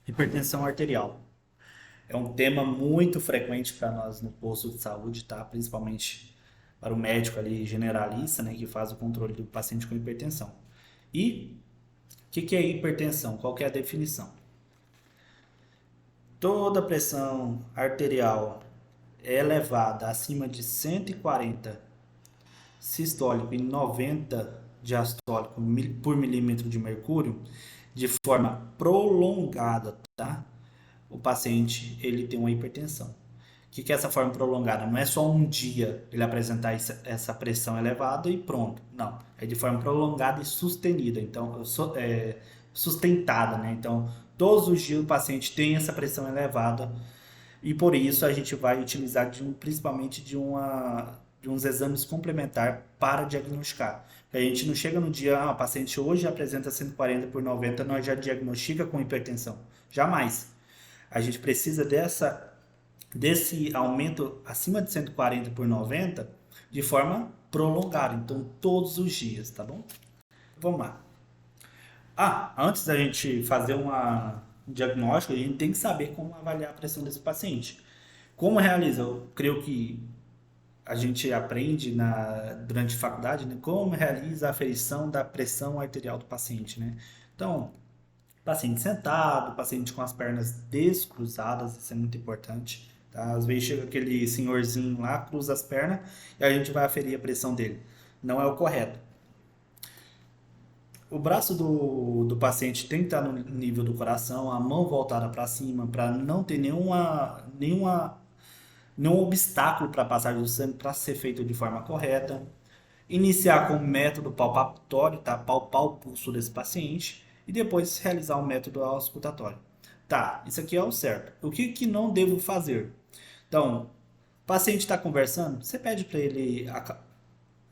Hipertensão arterial. É um tema muito frequente para nós no posto de saúde, tá? Principalmente para o médico ali generalista, né, que faz o controle do paciente com hipertensão. E o que é hipertensão? Qual que é a definição? Toda pressão arterial é elevada acima de 140 sistólico e 90 diastólico por milímetro de mercúrio de forma prolongada, tá? O paciente ele tem uma hipertensão. O que é essa forma prolongada? Não é só um dia ele apresentar essa pressão elevada e pronto. Não. É de forma prolongada e sustenida. Então, sustentada, né? Então, todos os dias o paciente tem essa pressão elevada e por isso a gente vai utilizar principalmente de uns exames complementares para diagnosticar. A gente não chega no dia, o paciente hoje apresenta 140 por 90, nós já diagnostica com hipertensão. Jamais. A gente precisa desse aumento acima de 140 por 90 de forma prolongada, então todos os dias, tá bom? Vamos lá. Antes da gente fazer um diagnóstico, a gente tem que saber como avaliar a pressão desse paciente. Como realiza? Eu creio que a gente aprende durante a faculdade, né, como realiza a aferição da pressão arterial do paciente, né? Então, paciente sentado, paciente com as pernas descruzadas, isso é muito importante, tá? Às vezes chega aquele senhorzinho lá, cruza as pernas e a gente vai aferir a pressão dele. Não é o correto. O braço do paciente tem que estar no nível do coração, a mão voltada para cima, para não ter nenhum obstáculo para a passagem do sangue para ser feito de forma correta. Iniciar com o método palpatório, tá? Palpar o pulso desse paciente e depois realizar o método auscultatório. Tá, isso aqui é o certo. O que que não devo fazer? Então, o paciente está conversando, você pede para ele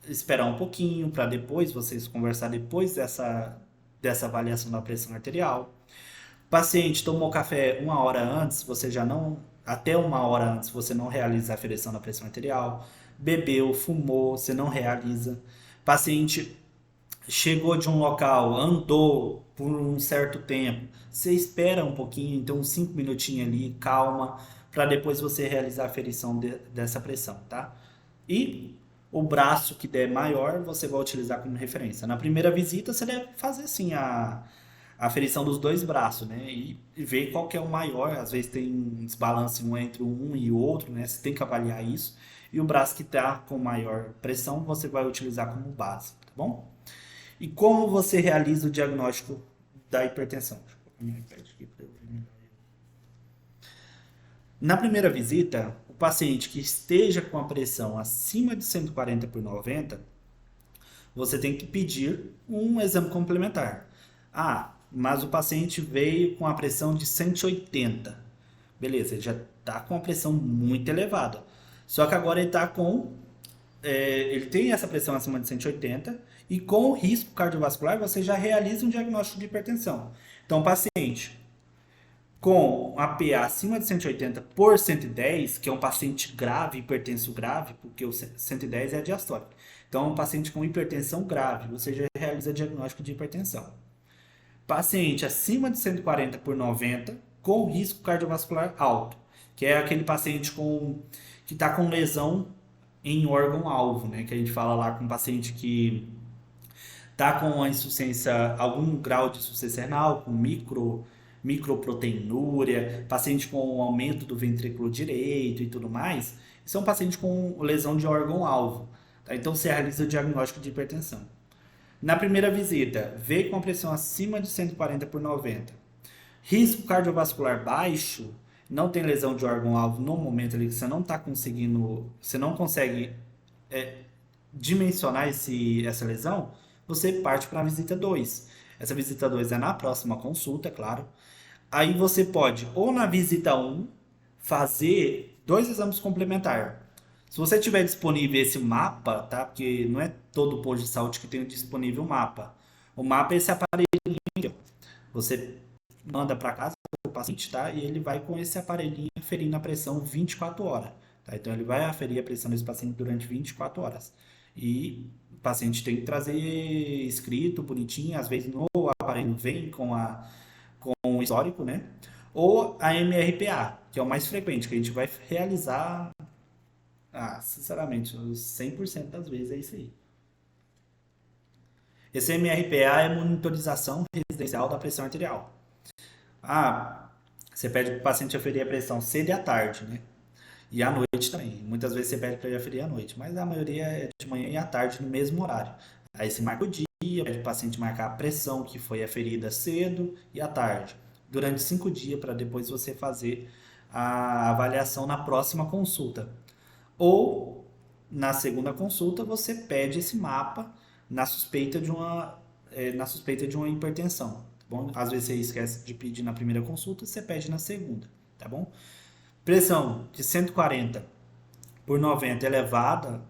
esperar um pouquinho para depois vocês conversar depois dessa avaliação da pressão arterial. O paciente tomou café uma hora antes, você já não, até uma hora antes, você não realiza a aferição da pressão arterial. Bebeu, fumou, você não realiza. Paciente chegou de um local, andou por um certo tempo, você espera um pouquinho, então uns 5 minutinhos ali, calma, para depois você realizar a aferição dessa pressão, tá? E o braço que der maior, você vai utilizar como referência. Na primeira visita, você deve fazer assim a aferição dos dois braços, né? E ver qual que é o maior. Às vezes tem um desbalance entre um e o outro, né? Você tem que avaliar isso. E o braço que está com maior pressão, você vai utilizar como base, tá bom? E como você realiza o diagnóstico da hipertensão? Deixa eu colocar minha iPad aqui para eu ver melhor. Na primeira visita, o paciente que esteja com a pressão acima de 140 por 90, você tem que pedir um exame complementar. Mas o paciente veio com a pressão de 180. Beleza, ele já está com a pressão muito elevada. Só que agora ele está ele tem essa pressão acima de 180 e com o risco cardiovascular você já realiza um diagnóstico de hipertensão. Então, o paciente com a PA acima de 180 por 110, que é um paciente grave, hipertenso grave, porque o 110 é a diastólica. Então, um paciente com hipertensão grave, você já realiza diagnóstico de hipertensão. Paciente acima de 140 por 90, com risco cardiovascular alto, que é aquele paciente que está com lesão em órgão-alvo, né? Que a gente fala lá com um paciente que está com a insuficiência, algum grau de insuficiência renal, com microproteinúria, paciente com aumento do ventrículo direito e tudo mais. Isso é um paciente com lesão de órgão-alvo. Tá? Então, você realiza o diagnóstico de hipertensão. Na primeira visita, veio com a pressão acima de 140 por 90. Risco cardiovascular baixo, não tem lesão de órgão-alvo no momento ali que você não está conseguindo, você não consegue dimensionar essa lesão, você parte para a visita 2. Essa visita 2 é na próxima consulta, claro. Aí você pode, ou na visita um fazer dois exames complementares. Se você tiver disponível esse mapa, tá? Porque não é todo posto de saúde que tem disponível o mapa. O mapa é esse aparelhinho aqui, ó. Você manda para casa do paciente, tá? E ele vai com esse aparelhinho aferindo a pressão 24 horas, tá? Então ele vai aferir a pressão desse paciente durante 24 horas. E o paciente tem que trazer escrito, bonitinho, às vezes no aparelho vem com o histórico, né? ou a MRPA, que é o mais frequente, que a gente vai realizar, sinceramente, 100% das vezes é isso aí. Esse MRPA é monitorização residencial da pressão arterial. Ah, você pede para o paciente aferir a pressão cedo e à tarde, né? E à noite também. Muitas vezes você pede para ele aferir à noite, mas a maioria é de manhã e à tarde no mesmo horário. Aí você marca o dia, pede para o paciente marcar a pressão que foi aferida cedo e à tarde, durante 5 dias, para depois você fazer a avaliação na próxima consulta. Ou na segunda consulta você pede esse mapa na suspeita de uma hipertensão, tá bom? Às vezes você esquece de pedir na primeira consulta, você pede na segunda, tá bom? Pressão de 140 por 90 elevada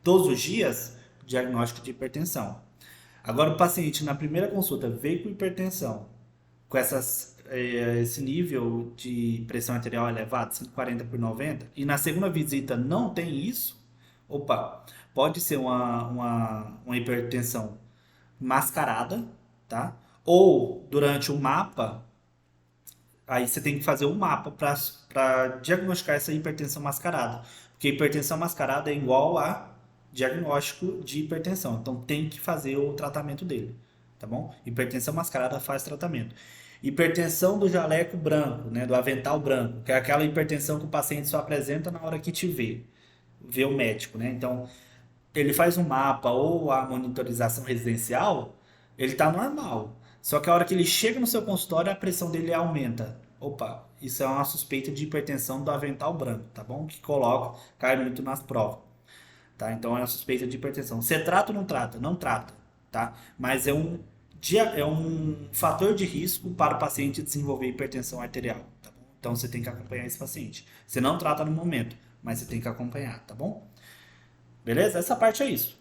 todos os dias, diagnóstico de hipertensão. Agora o paciente na primeira consulta veio com hipertensão, com esse nível de pressão arterial elevado, 140 por 90, e na segunda visita não tem isso, opa, pode ser uma hipertensão mascarada, tá? Ou durante o mapa, aí você tem que fazer um mapa para diagnosticar essa hipertensão mascarada. Porque hipertensão mascarada é igual a diagnóstico de hipertensão. Então tem que fazer o tratamento dele, tá bom? Hipertensão mascarada faz tratamento. Hipertensão do jaleco branco, né, do avental branco, que é aquela hipertensão que o paciente só apresenta na hora que te vê o médico, né? Então, ele faz um mapa ou a monitorização residencial, ele tá normal. Só que a hora que ele chega no seu consultório, a pressão dele aumenta. Opa, isso é uma suspeita de hipertensão do avental branco, tá bom? Que coloca, cai muito nas provas, tá? Então é uma suspeita de hipertensão. Você trata ou não trata? Não trata, tá? Mas é um fator de risco para o paciente desenvolver hipertensão arterial, tá bom? Então você tem que acompanhar esse paciente. Você não trata no momento, mas você tem que acompanhar, tá bom? Beleza? Essa parte é isso.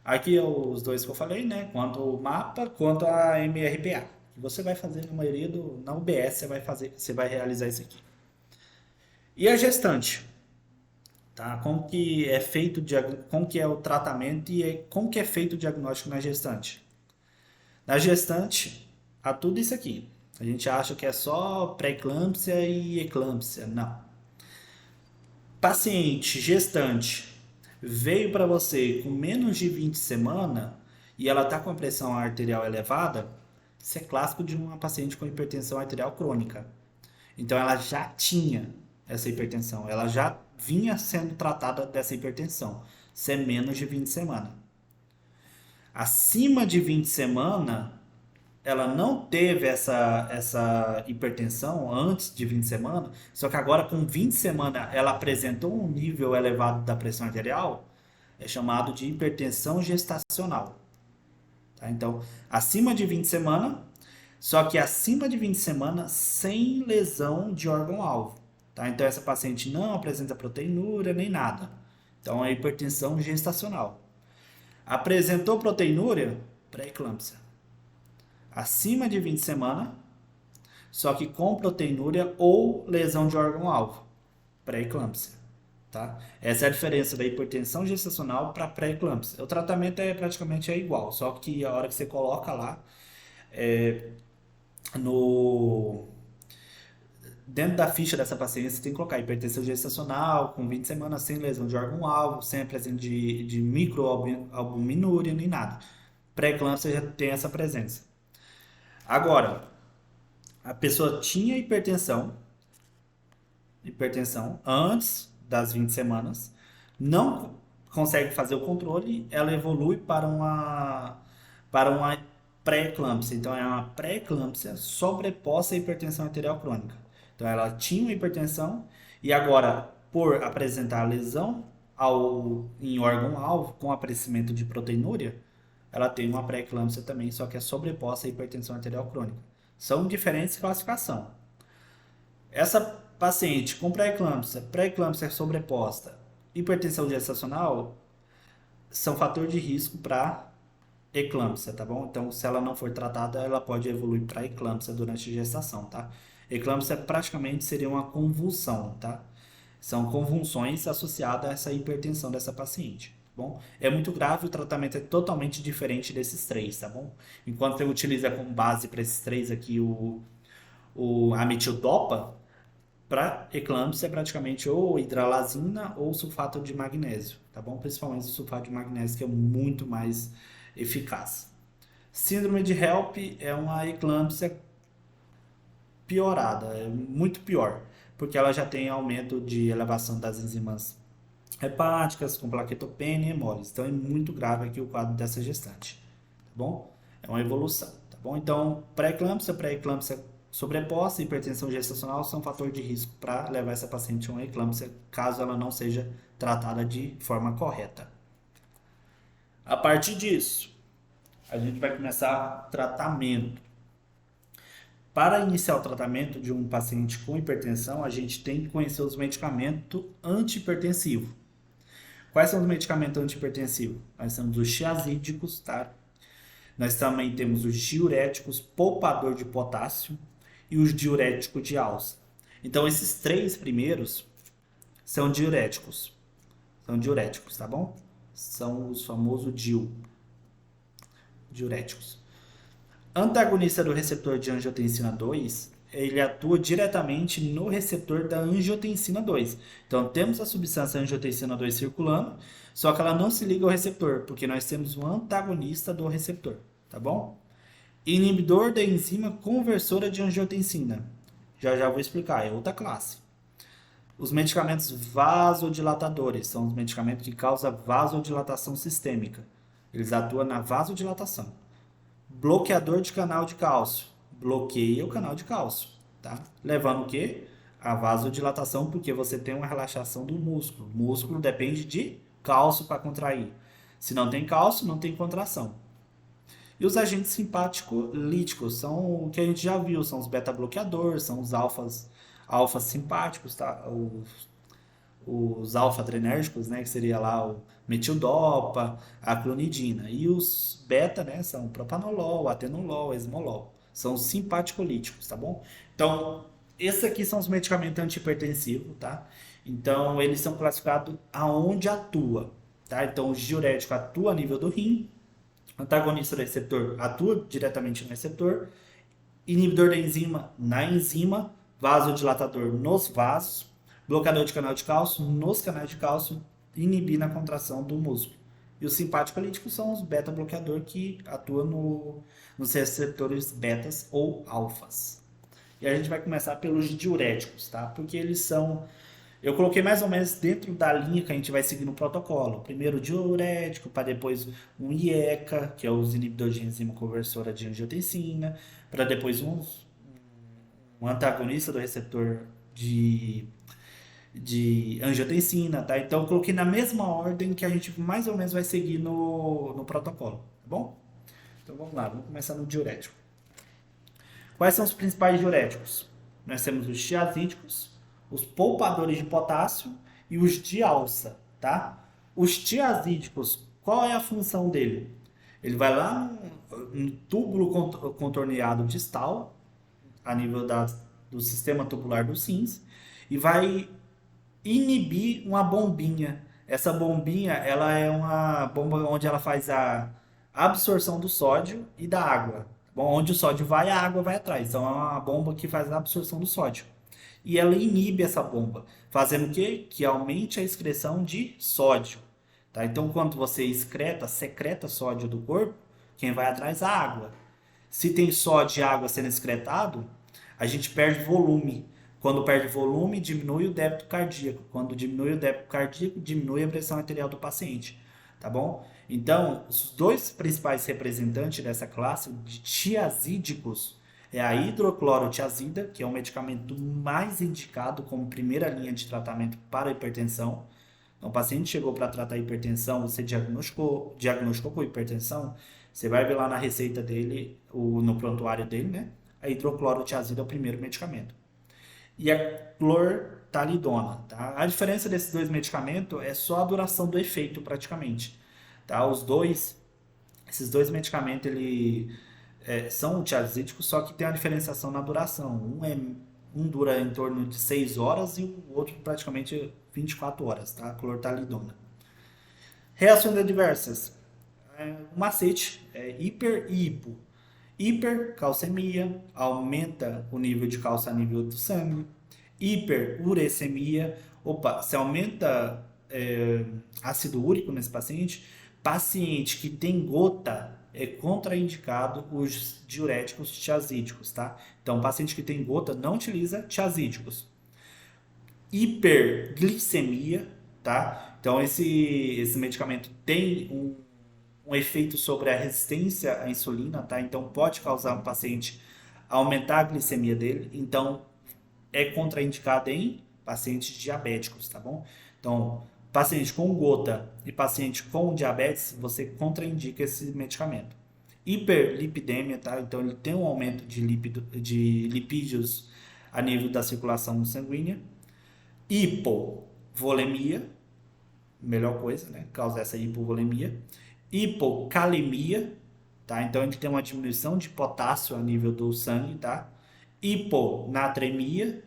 Aqui é os dois que eu falei, né? Quanto o mapa, quanto a MRPA. Que você vai fazer na maioria na UBS, você vai realizar isso aqui. E a gestante, tá? Como que é o tratamento e como que é feito o diagnóstico na gestante? Na gestante, há tudo isso aqui. A gente acha que é só pré-eclâmpsia e eclâmpsia. Não. Paciente gestante veio para você com menos de 20 semanas e ela está com a pressão arterial elevada, isso é clássico de uma paciente com hipertensão arterial crônica. Então ela já tinha essa hipertensão, ela já vinha sendo tratada dessa hipertensão. Isso é menos de 20 semanas. Acima de 20 semanas, ela não teve essa hipertensão antes de 20 semanas, só que agora com 20 semanas ela apresentou um nível elevado da pressão arterial, é chamado de hipertensão gestacional. Tá? Então, acima de 20 semanas, só que acima de 20 semanas sem lesão de órgão-alvo. Tá? Então, essa paciente não apresenta proteinúria nem nada. Então, é hipertensão gestacional. Apresentou proteinúria? Pré-eclâmpsia. Acima de 20 semanas, só que com proteinúria ou lesão de órgão-alvo, pré-eclâmpsia, tá? Essa é a diferença da hipertensão gestacional para pré-eclâmpsia. O tratamento praticamente igual, só que a hora que você coloca lá no dentro da ficha dessa paciente, você tem que colocar hipertensão gestacional com 20 semanas sem lesão de órgão-alvo, sem presença de microalbuminúria nem nada. Pré-eclâmpsia já tem essa presença. Agora, a pessoa tinha hipertensão antes das 20 semanas, não consegue fazer o controle, ela evolui para uma pré-eclâmpsia. Então é uma pré-eclâmpsia sobreposta à hipertensão arterial crônica. Então ela tinha uma hipertensão e agora, por apresentar lesão em órgão-alvo com aparecimento de proteinúria, ela tem uma pré-eclâmpsia também, só que é sobreposta à hipertensão arterial crônica. São diferentes classificações. Essa paciente com pré-eclâmpsia sobreposta, hipertensão gestacional, são fator de risco para eclâmpsia, tá bom? Então, se ela não for tratada, ela pode evoluir para eclâmpsia durante a gestação, tá? Eclâmpsia praticamente seria uma convulsão, tá? São convulsões associadas a essa hipertensão dessa paciente, tá bom? É muito grave, o tratamento é totalmente diferente desses três, tá bom? Enquanto você utiliza como base para esses três aqui a metildopa, para eclâmpsia é praticamente ou hidralazina ou sulfato de magnésio, tá bom? Principalmente o sulfato de magnésio, que é muito mais eficaz. Síndrome de HELP é uma eclâmpsia piorada, é muito pior, porque ela já tem aumento de elevação das enzimas hepáticas, com plaquetopenia e hemólise. Então é muito grave aqui o quadro dessa gestante, tá bom? É uma evolução, tá bom? Então, pré-eclâmpsia sobreposta e hipertensão gestacional são fator de risco para levar essa paciente a uma eclâmpsia, caso ela não seja tratada de forma correta. A partir disso, a gente vai começar o tratamento. Para iniciar o tratamento de um paciente com hipertensão, a gente tem que conhecer os medicamentos antihipertensivos. Quais são os medicamentos antihipertensivos? Nós temos os tiazídicos, tá? Nós também temos os diuréticos, poupador de potássio e os diuréticos de alça. Então, esses três primeiros são diuréticos. São diuréticos, tá bom? São os famosos diuréticos. Antagonista do receptor de angiotensina 2, ele atua diretamente no receptor da angiotensina 2. Então, temos a substância angiotensina 2 circulando, só que ela não se liga ao receptor, porque nós temos um antagonista do receptor, tá bom? Inibidor da enzima conversora de angiotensina. Já já vou explicar, é outra classe. Os medicamentos vasodilatadores são os medicamentos que causam vasodilatação sistêmica. Eles atuam na vasodilatação. Bloqueador de canal de cálcio. Bloqueia o canal de cálcio, tá? Levando o quê? A vasodilatação, porque você tem uma relaxação do músculo. O músculo depende de cálcio para contrair. Se não tem cálcio, não tem contração. E os agentes simpático-líticos são o que a gente já viu, são os beta-bloqueadores, são os alfas simpáticos, tá? Os alfa-adrenérgicos, né, que seria lá o metildopa, a clonidina. E os beta, né, são o propanolol, atenolol, esmolol. São os simpaticolíticos, tá bom? Então, esses aqui são os medicamentos antihipertensivos, tá? Então, eles são classificados aonde atua, tá? Então, o diurético atua a nível do rim, antagonista do receptor atua diretamente no receptor, inibidor da enzima na enzima, vasodilatador nos vasos, bloqueador de canal de cálcio nos canais de cálcio, inibindo a contração do músculo. E os simpático-líticos são os beta-bloqueador que atuam nos receptores betas ou alfas. E a gente vai começar pelos diuréticos, tá? Porque eles são... Eu coloquei mais ou menos dentro da linha que a gente vai seguir no protocolo. Primeiro o diurético, para depois um IECA, que é os inibidores de enzima conversora de angiotensina, para depois um antagonista do receptor de angiotensina, tá? Então eu coloquei na mesma ordem que a gente mais ou menos vai seguir no protocolo, tá bom? Então vamos lá, vamos começar no diurético. Quais são os principais diuréticos? Nós temos os tiazídicos, os poupadores de potássio e os de alça, tá? Os tiazídicos, qual é a função dele? Ele vai lá no túbulo contorneado distal, a nível do sistema tubular dos rins, e vai inibir uma bombinha. Essa bombinha, ela é uma bomba onde ela faz a absorção do sódio e da água. Bom, onde o sódio vai, a água vai atrás. Então é uma bomba que faz a absorção do sódio. E ela inibe essa bomba, fazendo o quê? Que aumente a excreção de sódio. Tá? Então, quando você secreta sódio do corpo, quem vai atrás é a água. Se tem sódio e água sendo excretado, a gente perde volume. Quando perde volume, diminui o débito cardíaco. Quando diminui o débito cardíaco, diminui a pressão arterial do paciente. Tá bom? Então, os dois principais representantes dessa classe de tiazídicos é a hidroclorotiazida, que é o medicamento mais indicado como primeira linha de tratamento para hipertensão. Então, o paciente chegou para tratar hipertensão, você diagnosticou com hipertensão, você vai ver lá na receita dele, no prontuário dele, né? A hidroclorotiazida é o primeiro medicamento. E a clortalidona, tá? A diferença desses dois medicamentos é só a duração do efeito, praticamente, tá? Esses dois medicamentos, são tiazídicos, só que tem a diferenciação na duração. Um dura em torno de 6 horas e o outro praticamente 24 horas, tá? A clortalidona. Reações adversas. Um macete, hiper e hipo. Hipercalcemia, aumenta o nível de cálcio a nível do sangue. Hiperuricemia, opa, se aumenta ácido úrico nesse paciente. Paciente que tem gota, é contraindicado os diuréticos tiazídicos, tá? Então, paciente que tem gota não utiliza tiazídicos. Hiperglicemia, tá? Então, esse medicamento tem um efeito sobre a resistência à insulina, tá? Então, pode causar um paciente aumentar a glicemia dele. Então, é contraindicado em pacientes diabéticos, tá bom? Então, paciente com gota e paciente com diabetes, você contraindica esse medicamento. Hiperlipidemia, tá? Então, ele tem um aumento de lipídios a nível da circulação sanguínea. Hipovolemia, melhor coisa, né? Causa essa hipovolemia. Hipocalemia, tá? Então ele tem uma diminuição de potássio a nível do sangue, tá? Hiponatremia,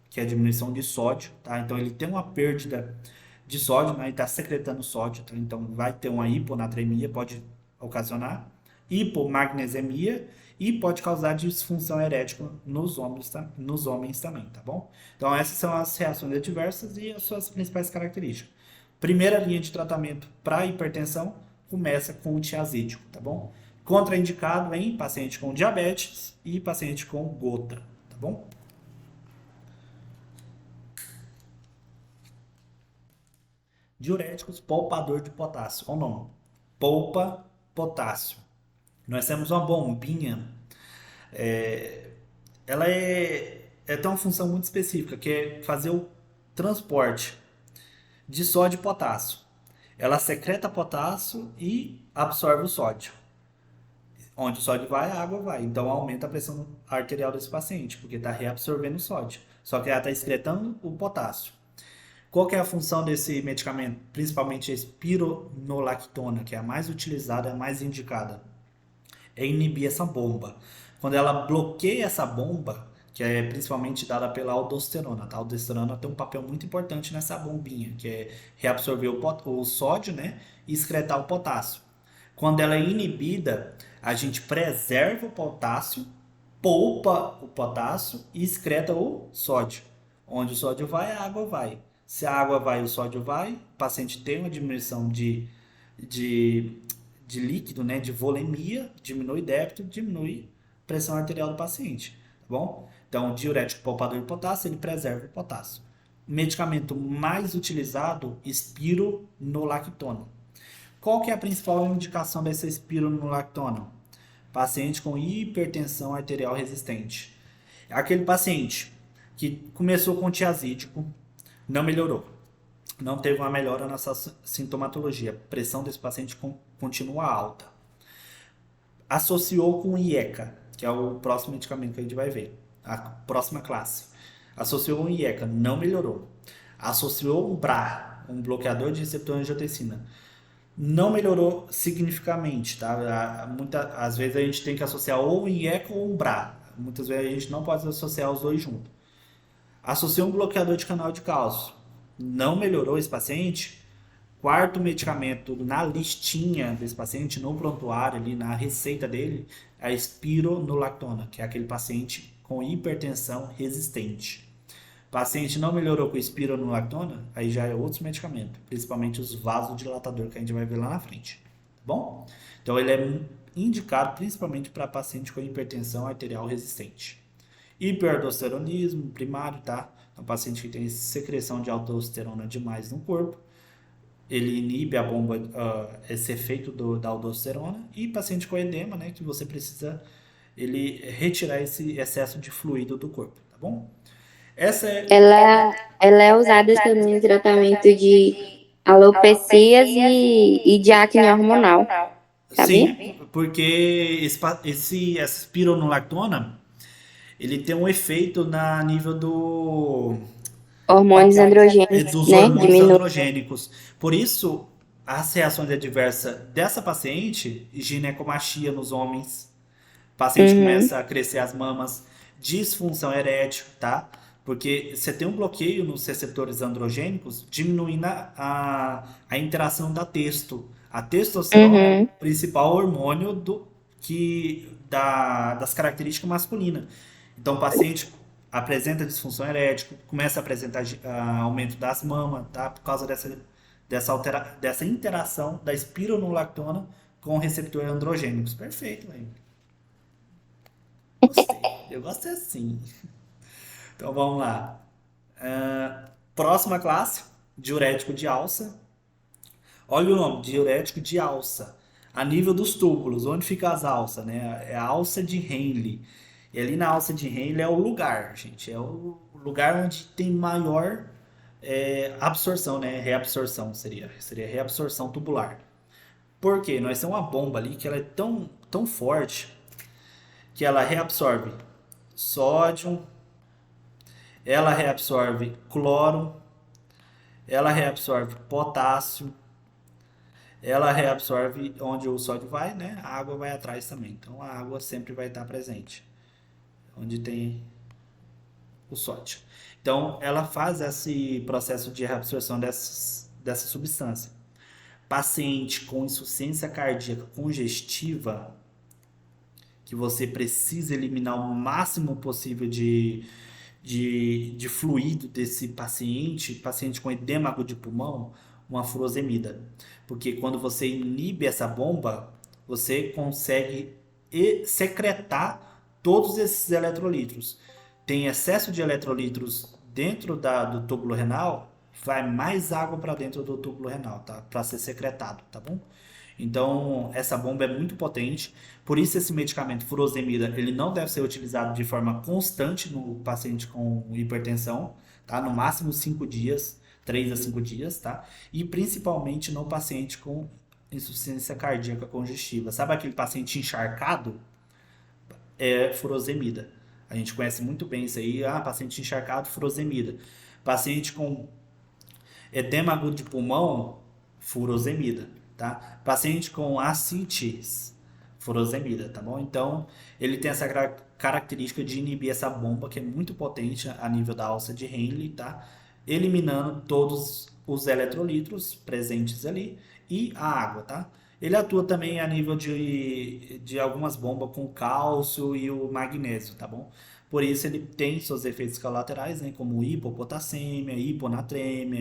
que é a diminuição de sódio, tá? Então ele tem uma perda de sódio, né? Ele está secretando sódio, tá? Então vai ter uma hiponatremia, pode ocasionar hipomagnesemia e pode causar disfunção erétil nos homens também, tá bom? Então essas são as reações adversas e as suas principais características. Primeira linha de tratamento para hipertensão começa com o tiazídico, tá bom? Contraindicado em paciente com diabetes e paciente com gota, tá bom? Diuréticos, poupador de potássio. Qual o nome? Poupa potássio. Nós temos uma bombinha, ela tem uma função muito específica, que é fazer o transporte de sódio e potássio. Ela secreta potássio e absorve o sódio. Onde o sódio vai, a água vai. Então aumenta a pressão arterial desse paciente, porque está reabsorvendo o sódio. Só que ela está excretando o potássio. Qual que é a função desse medicamento? Principalmente a espironolactona, que é a mais utilizada, a mais indicada. É inibir essa bomba. Quando ela bloqueia essa bomba, que é principalmente dada pela aldosterona, tá? A aldosterona tem um papel muito importante nessa bombinha, que é reabsorver o sódio, né? E excretar o potássio. Quando ela é inibida, a gente preserva o potássio, poupa o potássio e excreta o sódio. Onde o sódio vai, a água vai. Se a água vai, o sódio vai, o paciente tem uma diminuição de, de líquido, né, de volemia, diminui débito, diminui pressão arterial do paciente, tá bom? Então, o diurético poupador de potássio, ele preserva o potássio. Medicamento mais utilizado, espironolactona. Qual que é a principal indicação dessa espironolactona? Paciente com hipertensão arterial resistente. Aquele paciente que começou com tiazídico, não melhorou, não teve uma melhora nessa sintomatologia, a pressão desse paciente continua alta. Associou com IECA, que é o próximo medicamento que a gente vai ver, a próxima classe. Associou um IECA, não melhorou. Associou um BRA, um bloqueador de receptor angiotensina, não melhorou significativamente, tá? Às vezes a gente tem que associar ou um IECA ou um BRA. Muitas vezes a gente não pode associar os dois juntos. Associou um bloqueador de canal de cálcio, não melhorou esse paciente. Quarto medicamento na listinha desse paciente, no prontuário ali, na receita dele, é a espironolactona, que é aquele paciente com hipertensão resistente. Paciente não melhorou com espironolactona, aí já é outro medicamento, principalmente os vasodilatadores que a gente vai ver lá na frente, tá bom? Então ele é indicado principalmente para paciente com hipertensão arterial resistente. Hiperaldosteronismo primário, tá? Então, paciente que tem secreção de aldosterona demais no corpo, ele inibe a bomba, esse efeito da aldosterona. E paciente com edema, né? Que você precisa ele retirar esse excesso de fluido do corpo, tá bom? Essa é... Ela é usada também em tratamento de alopecias e de acne hormonal, sabia? Sim, porque essa espironolactona, ele tem um efeito na nível Hormônios androgênicos, dos né? hormônios Diminui. androgênicos. Por isso, as reações adversas dessa paciente, ginecomastia nos homens, paciente começa a crescer as mamas, disfunção erétil, tá? Porque você tem um bloqueio nos receptores androgênicos, diminuindo a interação da testo. A testosterona é o principal hormônio das características masculinas. Então, o paciente apresenta disfunção erétil, começa a apresentar aumento das mamas, tá? Por causa dessa interação da espironolactona com receptores androgênicos. Perfeito, velho. Gostei. Eu gosto assim. Então, vamos lá. Próxima classe, diurético de alça. Olha o nome, diurético de alça. A nível dos túbulos, onde fica as alças, né? É a alça de Henle. E ali na alça de Henle é o lugar, gente. É o lugar onde tem maior absorção, né? Reabsorção seria reabsorção tubular. Por quê? Nós temos uma bomba ali que ela é tão forte que ela reabsorve sódio, ela reabsorve cloro, ela reabsorve potássio, ela reabsorve onde o sódio vai, né? A água vai atrás também. Então a água sempre vai estar presente onde tem o sódio. Então ela faz esse processo de reabsorção dessa substância. Paciente com insuficiência cardíaca congestiva, que você precisa eliminar o máximo possível de fluido desse paciente com edema agudo de pulmão, uma furosemida. Porque quando você inibe essa bomba, você consegue secretar todos esses eletrolitos. Tem excesso de eletrolitos dentro do túbulo renal, vai mais água para dentro do túbulo renal, tá? Para ser secretado, tá bom? Então, essa bomba é muito potente, por isso esse medicamento furosemida, ele não deve ser utilizado de forma constante no paciente com hipertensão, tá? No máximo 5 dias, 3 a 5 dias, tá? E principalmente no paciente com insuficiência cardíaca congestiva. Sabe aquele paciente encharcado? É furosemida. A gente conhece muito bem isso aí, paciente encharcado, furosemida. Paciente com edema agudo de pulmão, furosemida, tá? Paciente com ascites, furosemida, tá bom? Então, ele tem essa característica de inibir essa bomba, que é muito potente a nível da alça de Henle, tá? Eliminando todos os eletrolitos presentes ali e a água, tá? Ele atua também a nível de algumas bombas com cálcio e o magnésio, tá bom? Por isso ele tem seus efeitos colaterais, né, como hipopotassemia, hiponatremia,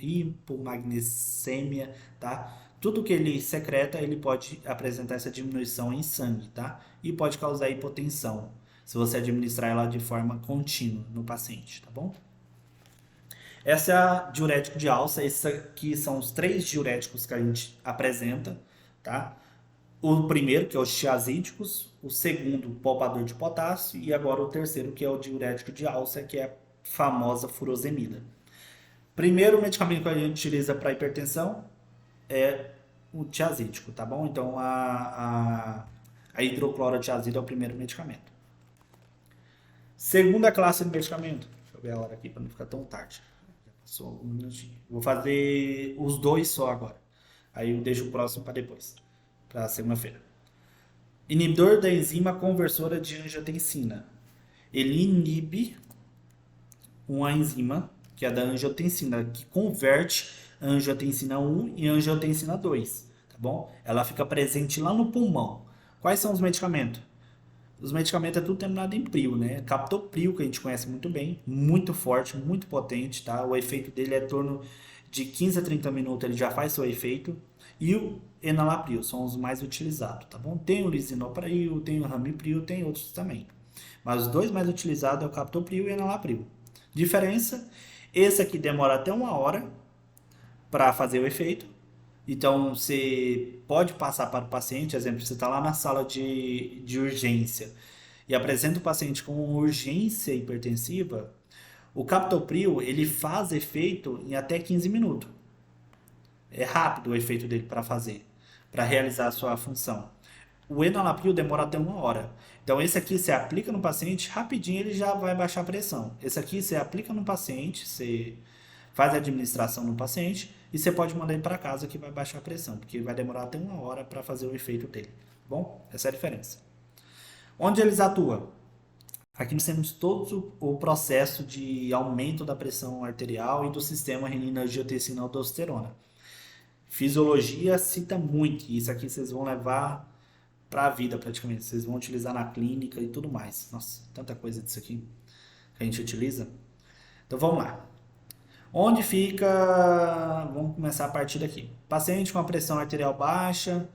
hipomagnesemia, tá? Tudo que ele secreta, ele pode apresentar essa diminuição em sangue, tá? E pode causar hipotensão, se você administrar ela de forma contínua no paciente, tá bom? Essa é a diurético de alça, esses aqui são os 3 diuréticos que a gente apresenta, tá? O primeiro, que é os tiazídicos, o segundo, o poupador de potássio, e agora o terceiro, que é o diurético de alça, que é a famosa furosemida. Primeiro medicamento que a gente utiliza para hipertensão é o tiazídico, tá bom? Então a hidroclorotiazida é o primeiro medicamento. Segunda classe de medicamento, deixa eu ver a hora aqui para não ficar tão tarde. Já passou um minutinho. Vou fazer os 2 só agora. Aí eu deixo o próximo para depois, para segunda-feira. Inibidor da enzima conversora de angiotensina. Ele inibe uma enzima, que é a da angiotensina, que converte a angiotensina 1 em angiotensina 2, tá bom? Ela fica presente lá no pulmão. Quais são os medicamentos? Os medicamentos é tudo terminado em prio, né? Captopril, que a gente conhece muito bem, muito forte, muito potente, tá? O efeito dele é em torno de 15 a 30 minutos, ele já faz seu efeito. E o enalapril são os mais utilizados, tá bom? Tem o lisinopril, tem o ramipril, tem outros também. Mas os 2 mais utilizados é o captopril e o enalapril. Diferença, esse aqui demora até 1 hora para fazer o efeito. Então, você pode passar para o paciente, exemplo, você está lá na sala de urgência e apresenta o paciente com urgência hipertensiva, o captopril, ele faz efeito em até 15 minutos. É rápido o efeito dele para realizar a sua função. O enalapril demora até 1 hora. Então, esse aqui você aplica no paciente, rapidinho ele já vai baixar a pressão. Esse aqui você aplica no paciente, você faz a administração no paciente e você pode mandar ele para casa que vai baixar a pressão, porque vai demorar até 1 hora para fazer o efeito dele. Bom, essa é a diferença. Onde eles atuam? Aqui nós temos todo o processo de aumento da pressão arterial e do sistema renina-angiotensina-aldosterona. Fisiologia cita muito, e isso aqui vocês vão levar para a vida praticamente. Vocês vão utilizar na clínica e tudo mais. Nossa, tanta coisa disso aqui que a gente utiliza. Então vamos lá. Onde fica. Vamos começar a partir daqui. Paciente com a pressão arterial baixa,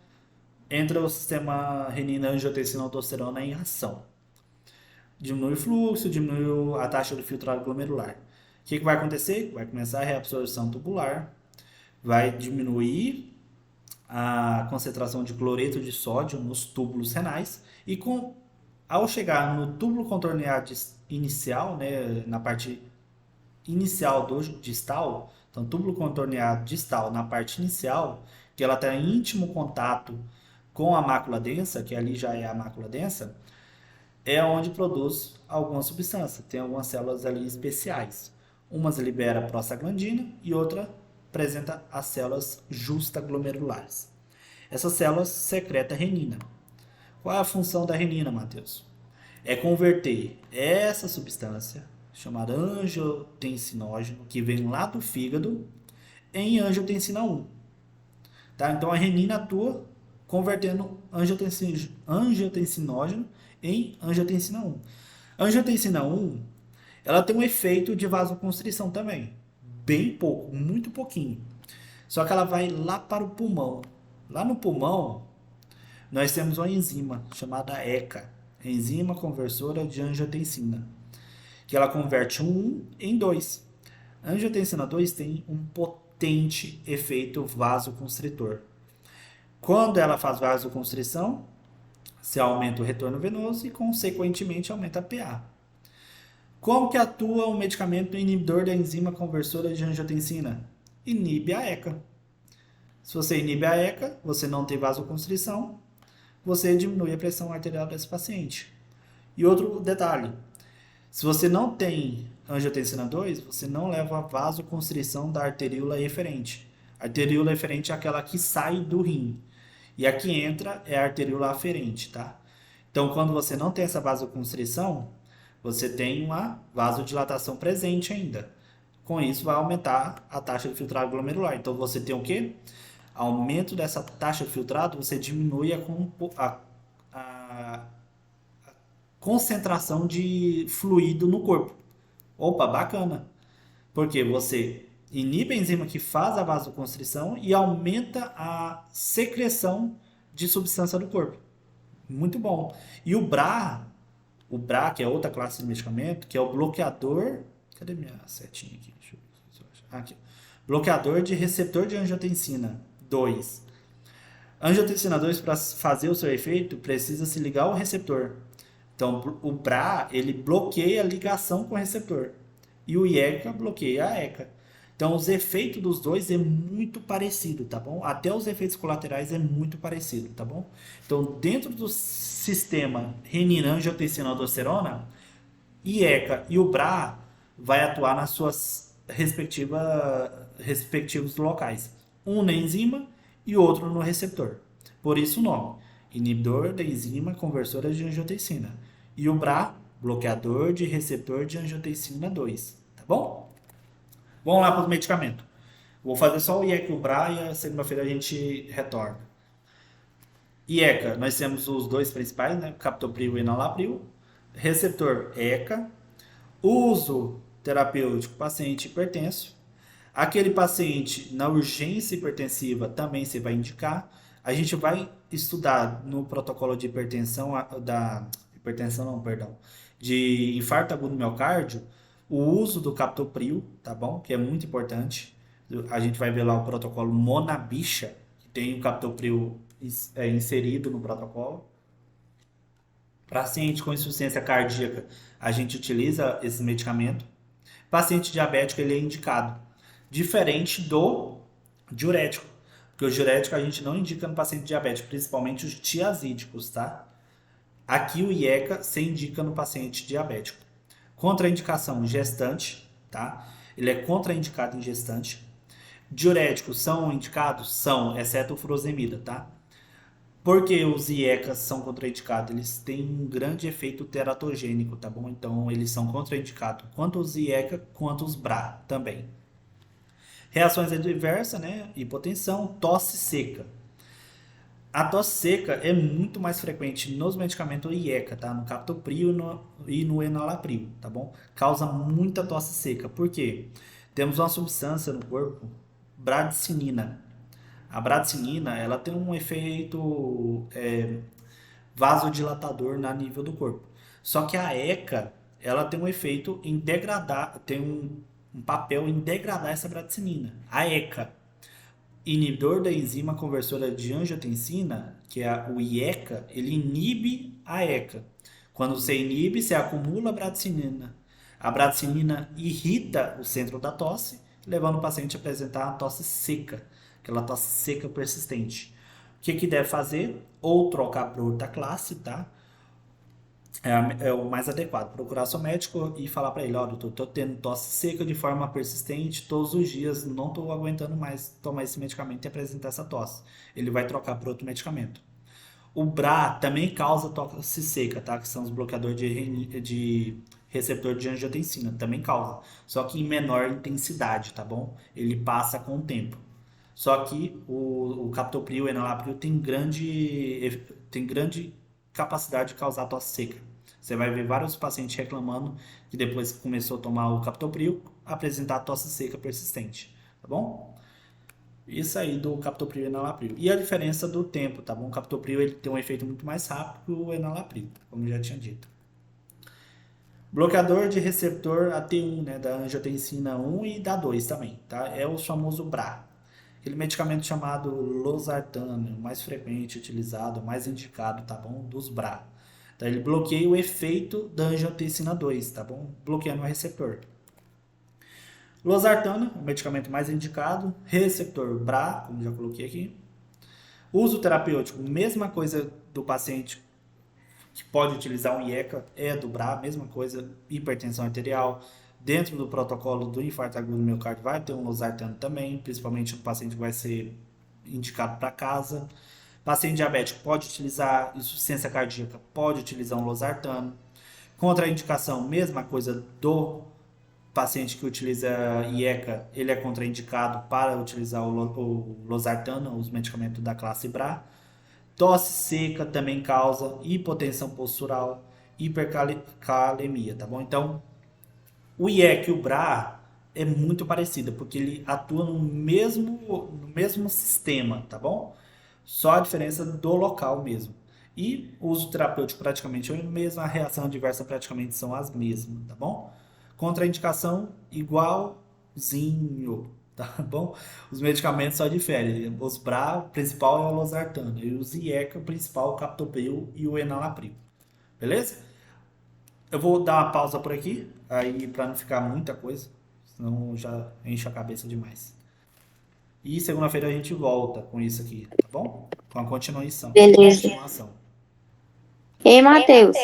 entra o sistema renina-angiotensina-aldosterona em ação. Diminui o fluxo, diminui a taxa de filtrado glomerular. O que vai acontecer? Vai começar a reabsorção tubular, vai diminuir a concentração de cloreto de sódio nos túbulos renais e ao chegar no túbulo contorneado inicial, né, na parte inicial do distal, então túbulo contorneado distal na parte inicial, que ela está em íntimo contato com a mácula densa, que ali já é a mácula densa, é onde produz alguma substância. Tem algumas células ali especiais. Umas libera prostaglandina e outra apresenta as células justaglomerulares. Essas células secretam renina. Qual é a função da renina, Matheus? É converter essa substância, chamada angiotensinógeno, que vem lá do fígado, em angiotensina 1. Tá? Então a renina atua convertendo angiotensinógeno em angiotensina 1. Angiotensina 1, ela tem um efeito de vasoconstrição também. Bem pouco, muito pouquinho. Só que ela vai lá para o pulmão. Lá no pulmão, nós temos uma enzima chamada ECA, enzima conversora de angiotensina, que ela converte um 1 em 2. A angiotensina 2 tem um potente efeito vasoconstritor. Quando ela faz vasoconstrição, se aumenta o retorno venoso e, consequentemente, aumenta a PA. Como que atua um medicamento inibidor da enzima conversora de angiotensina? Inibe a ECA. Se você inibe a ECA, você não tem vasoconstrição, você diminui a pressão arterial desse paciente. E outro detalhe, se você não tem angiotensina 2, você não leva a vasoconstrição da arteríola eferente. A arteríola eferente é aquela que sai do rim. E a que entra é a arteríola aferente, tá? Então, quando você não tem essa vasoconstrição, você tem uma vasodilatação presente ainda. Com isso, vai aumentar a taxa de filtrado glomerular. Então, você tem o quê? Aumento dessa taxa de filtrado, você diminui a concentração de fluido no corpo. Opa, bacana. Porque você inibe a enzima que faz a vasoconstrição e aumenta a secreção de substância do corpo. Muito bom. E o BRA, que é outra classe de medicamento, que é o bloqueador. Cadê minha setinha aqui? Deixa eu ver se eu acho. Aqui. Bloqueador de receptor de angiotensina 2. Angiotensina 2, para fazer o seu efeito, precisa se ligar ao receptor. Então, o BRA, ele bloqueia a ligação com o receptor. E o IECA bloqueia a ECA. Então, os efeitos dos dois é muito parecido, tá bom? Até os efeitos colaterais é muito parecido, tá bom? Então, dentro do sistema renina-angiotensina-aldosterona, IECA e o BRA vai atuar nas suas respectivos locais. Um na enzima e outro no receptor. Por isso o nome, inibidor da enzima conversora de angiotensina. E o BRA, bloqueador de receptor de angiotensina 2, tá bom? Vamos lá para os medicamentos. Vou fazer só o IECA e o BRA e a segunda-feira a gente retorna. IECA, nós temos os dois principais, né? Captopril e enalapril. Receptor ECA. Uso terapêutico paciente hipertenso. Aquele paciente na urgência hipertensiva também você vai indicar. A gente vai estudar no protocolo de de infarto agudo do miocárdio, o uso do captopril, tá bom? Que é muito importante. A gente vai ver lá o protocolo Monabicha, que tem o captopril inserido no protocolo. Paciente com insuficiência cardíaca, a gente utiliza esse medicamento. Paciente diabético, ele é indicado. Diferente do diurético, porque o diurético a gente não indica no paciente diabético, principalmente os tiazídicos, tá? Aqui o IECA se indica no paciente diabético. Contraindicação, gestante, tá? Ele é contraindicado em gestante. Diuréticos são indicados? São, exceto o furosemida, tá? Porque os IECAs são contraindicados? Eles têm um grande efeito teratogênico, tá bom? Então, eles são contraindicados, quanto os IECA, quanto os BRA também. Reações adversas, né? Hipotensão, tosse seca. A tosse seca é muito mais frequente nos medicamentos IECA, tá? No captopril e no enalapril, tá bom? Causa muita tosse seca. Por quê? Temos uma substância no corpo, bradicinina. A bradicinina, ela tem um efeito vasodilatador na nível do corpo. Só que a ECA, ela tem um efeito em degradar, tem um papel em degradar essa bradicinina. A ECA, inibidor da enzima conversora de angiotensina, que é o IECA, ele inibe a ECA. Quando você inibe, você acumula a bradicinina. A bradicinina irrita o centro da tosse, levando o paciente a apresentar uma tosse seca, aquela tosse seca persistente. O que deve fazer? Ou trocar para outra classe, tá? É o mais adequado. Procurar seu médico e falar para ele: olha, eu tô tendo tosse seca de forma persistente todos os dias, não tô aguentando mais tomar esse medicamento e apresentar essa tosse. Ele vai trocar por outro medicamento. O BRA também causa tosse seca, tá? Que são os bloqueadores de receptor de angiotensina, também causa. Só que em menor intensidade, tá bom? Ele passa com o tempo. Só que o captopril e o enalapril tem grande capacidade de causar tosse seca. Você vai ver vários pacientes reclamando que depois que começou a tomar o captopril, apresentar tosse seca persistente, tá bom? Isso aí do captopril e enalapril. E a diferença do tempo, tá bom? O captopril ele tem um efeito muito mais rápido que o enalapril, como eu já tinha dito. Bloqueador de receptor AT1, né, da angiotensina 1 e da 2 também, tá? É o famoso BRA. Aquele medicamento chamado losartano, mais frequente utilizado, mais indicado, tá bom? Dos BRA. Então ele bloqueia o efeito da angiotensina 2, tá bom? Bloqueando o receptor. Losartano, o medicamento mais indicado, receptor BRA, como já coloquei aqui. Uso terapêutico, mesma coisa do paciente que pode utilizar um IECA, é do BRA, mesma coisa, hipertensão arterial. Dentro do protocolo do infarto agudo do miocárdio vai ter um losartano também, principalmente o paciente que vai ser indicado para casa. Paciente diabético pode utilizar, insuficiência cardíaca pode utilizar um losartano. Contraindicação, mesma coisa do paciente que utiliza IECA, ele é contraindicado para utilizar o losartano, os medicamentos da classe BRA. Tosse seca também causa hipotensão postural, hipercalemia, tá bom? Então, o IECA e o BRA é muito parecido, porque ele atua no mesmo sistema, tá bom? Só a diferença do local mesmo. E o uso terapêutico praticamente é o mesmo, a reação adversa praticamente são as mesmas, tá bom? Contraindicação igualzinho, tá bom? Os medicamentos só diferem. Os BRA, o principal é o losartano, e os IECA, o principal é o captopril e o enalapril. Beleza? Eu vou dar uma pausa por aqui, aí para não ficar muita coisa, senão já enche a cabeça demais. E segunda-feira a gente volta com isso aqui, tá bom? Com a continuação. Beleza. Continuação. Ei, Matheus,